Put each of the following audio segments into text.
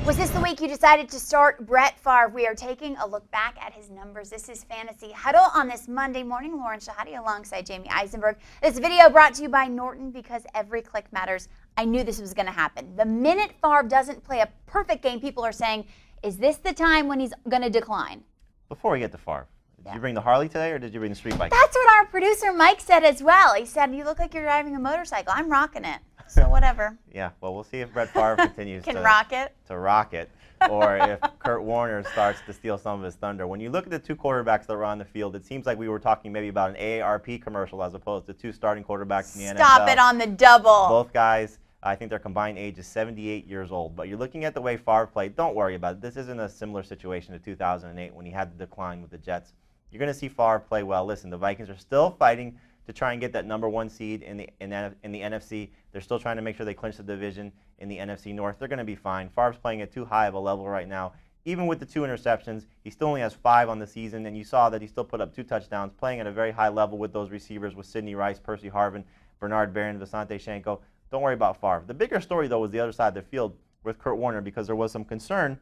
Was this the week you decided to start Brett Favre? We are taking a look back at his numbers. This is Fantasy Huddle on this Monday morning. Lauren Shehadi alongside Jamey Eisenberg. This video brought to you by Norton because every click matters. I knew this was going to happen. The minute Favre doesn't play a perfect game, people are saying, is this the time when he's going to decline? Before we get to Favre, did you bring the Harley today or did you bring the street bike? That's what our producer Mike said as well. He said, you look like you're driving a motorcycle. I'm rocking it. So whatever. Yeah, well, we'll see if Brett Favre continues to rock it, or if Kurt Warner starts to steal some of his thunder. When you look at the two quarterbacks that were on the field, it seems like we were talking maybe about an AARP commercial as opposed to two starting quarterbacks in the NFL. Stop it on the double. Both guys, I think their combined age is 78 years old. But you're looking at the way Favre played. Don't worry about it. This isn't a similar situation to 2008 when he had the decline with the Jets. You're going to see Favre play well. Listen, the Vikings are still fighting to try and get that #1 seed in the NFC. They're still trying to make sure they clinch the division in the NFC North. They're going to be fine. Favre's playing at too high of a level right now. Even with the 2 interceptions, he still only has 5 on the season, and you saw that he still put up 2 touchdowns, playing at a very high level with those receivers with Sidney Rice, Percy Harvin, Bernard Barron, Visanthe Shenko. Don't worry about Favre. The bigger story, though, was the other side of the field with Kurt Warner because there was some concern.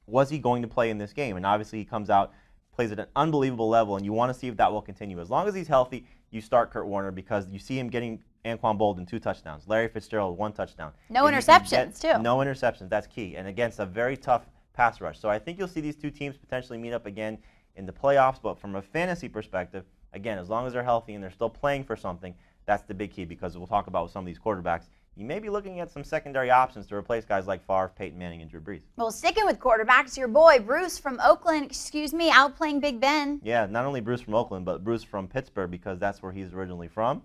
Was he going to play in this game? And obviously he comes out, plays at an unbelievable level, and you want to see if that will continue. As long as he's healthy, you start Kurt Warner because you see him getting Anquan Boldin 2 touchdowns, Larry Fitzgerald 1 touchdown. No interceptions, too. No interceptions, that's key, and against a very tough pass rush. So I think you'll see these 2 teams potentially meet up again in the playoffs, but from a fantasy perspective, again, as long as they're healthy and they're still playing for something, that's the big key because we'll talk about with some of these quarterbacks. You may be looking at some secondary options to replace guys like Favre, Peyton Manning, and Drew Brees. Well, sticking with quarterbacks, your boy Bruce from Oakland, outplaying Big Ben. Yeah, not only Bruce from Oakland, but Bruce from Pittsburgh because that's where he's originally from.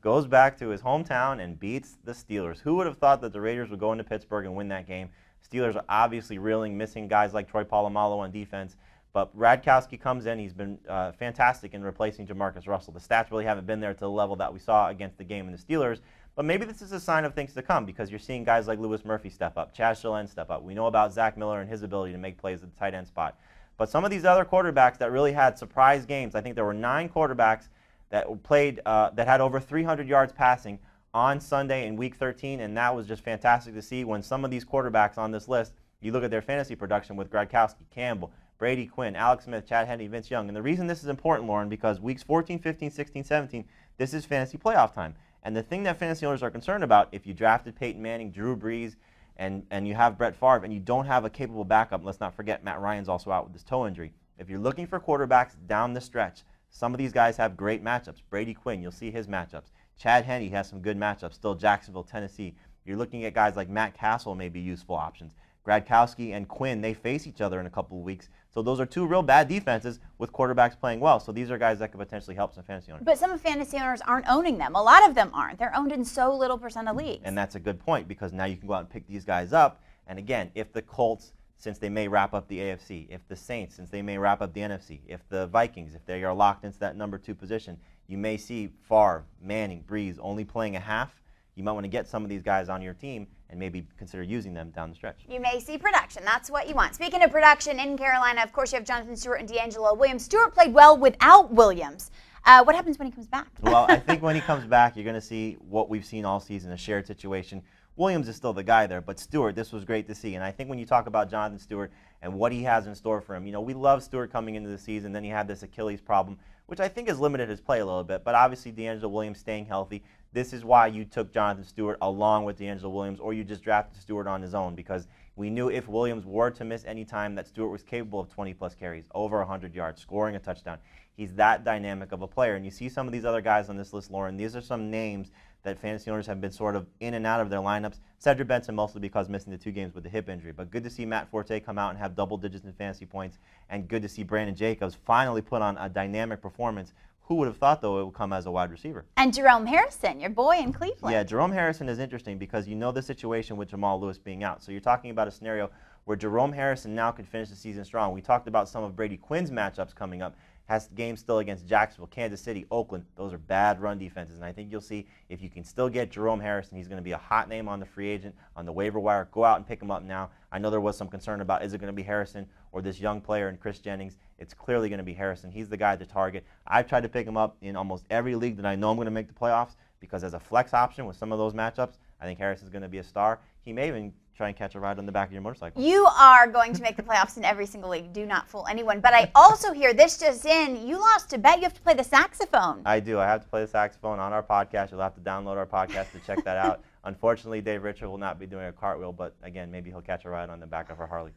Goes back to his hometown and beats the Steelers. Who would have thought that the Raiders would go into Pittsburgh and win that game? Steelers are obviously reeling, missing guys like Troy Polamalu on defense. But Radkowski comes in. He's been fantastic in replacing Jamarcus Russell. The stats really haven't been there to the level that we saw against the game in the Steelers. But maybe this is a sign of things to come because you're seeing guys like Lewis Murphy step up, Chaz Chalene step up. We know about Zach Miller and his ability to make plays at the tight end spot. But some of these other quarterbacks that really had surprise games, I think there were 9 quarterbacks that played that had over 300 yards passing on Sunday in Week 13, and that was just fantastic to see when some of these quarterbacks on this list, you look at their fantasy production with Gronkowski, Campbell, Brady Quinn, Alex Smith, Chad Henne, Vince Young. And the reason this is important, Lauren, because weeks 14, 15, 16, 17, this is fantasy playoff time. And the thing that fantasy owners are concerned about, if you drafted Peyton Manning, Drew Brees, and you have Brett Favre, and you don't have a capable backup, let's not forget Matt Ryan's also out with his toe injury. If you're looking for quarterbacks down the stretch, some of these guys have great matchups. Brady Quinn, you'll see his matchups. Chad Henne has some good matchups, still Jacksonville, Tennessee. You're looking at guys like Matt Castle may be useful options. Gradkowski and Quinn, they face each other in a couple of weeks. So those are 2 real bad defenses with quarterbacks playing well. So these are guys that could potentially help some fantasy owners. But some fantasy owners aren't owning them. A lot of them aren't. They're owned in so little % of leagues. And that's a good point because now you can go out and pick these guys up. And again, if the Colts, since they may wrap up the AFC, if the Saints, since they may wrap up the NFC, if the Vikings, if they are locked into that #2 position, you may see Favre, Manning, Brees only playing a half. You might want to get some of these guys on your team and maybe consider using them down the stretch. You may see production. That's what you want. Speaking of production in Carolina, of course, you have Jonathan Stewart and D'Angelo Williams. Stewart played well without Williams. What happens when he comes back? Well, I think when he comes back, you're going to see what we've seen all season, a shared situation. Williams is still the guy there, but Stewart, this was great to see. And I think when you talk about Jonathan Stewart and what he has in store for him, you know, we love Stewart coming into the season. Then he had this Achilles problem, which I think has limited his play a little bit. But obviously, D'Angelo Williams staying healthy. This is why you took Jonathan Stewart along with D'Angelo Williams, or you just drafted Stewart on his own, because we knew if Williams were to miss any time that Stewart was capable of 20-plus carries, over 100 yards, scoring a touchdown. He's that dynamic of a player. And you see some of these other guys on this list, Lauren. These are some names that fantasy owners have been sort of in and out of their lineups. Cedric Benson mostly because missing the 2 games with the hip injury. But good to see Matt Forte come out and have double digits in fantasy points. And good to see Brandon Jacobs finally put on a dynamic performance. Who would have thought, though, it would come as a wide receiver? And Jerome Harrison, your boy in Cleveland. Yeah, Jerome Harrison is interesting because you know the situation with Jamal Lewis being out. So you're talking about a scenario where Jerome Harrison now could finish the season strong. We talked about some of Brady Quinn's matchups coming up. Has games still against Jacksonville, Kansas City, Oakland. Those are bad run defenses. And I think you'll see if you can still get Jerome Harrison, he's going to be a hot name on the free agent, on the waiver wire. Go out and pick him up now. I know there was some concern about is it going to be Harrison or this young player in Chris Jennings. It's clearly going to be Harrison. He's the guy to target. I've tried to pick him up in almost every league that I know I'm going to make the playoffs because as a flex option with some of those matchups, I think Harris is going to be a star. He may even try and catch a ride on the back of your motorcycle. You are going to make the playoffs in every single league. Do not fool anyone. But I also hear this just in. You lost to bet. You have to play the saxophone. I do. I have to play the saxophone on our podcast. You'll have to download our podcast to check that out. Unfortunately, Dave Richard will not be doing a cartwheel, but again, maybe he'll catch a ride on the back of our Harley.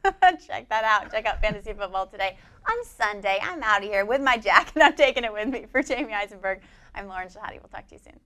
Check that out. Check out fantasy football today. On Sunday, I'm out of here with my jacket. I'm taking it with me. For Jamey Eisenberg, I'm Lauren Shehadi. We'll talk to you soon.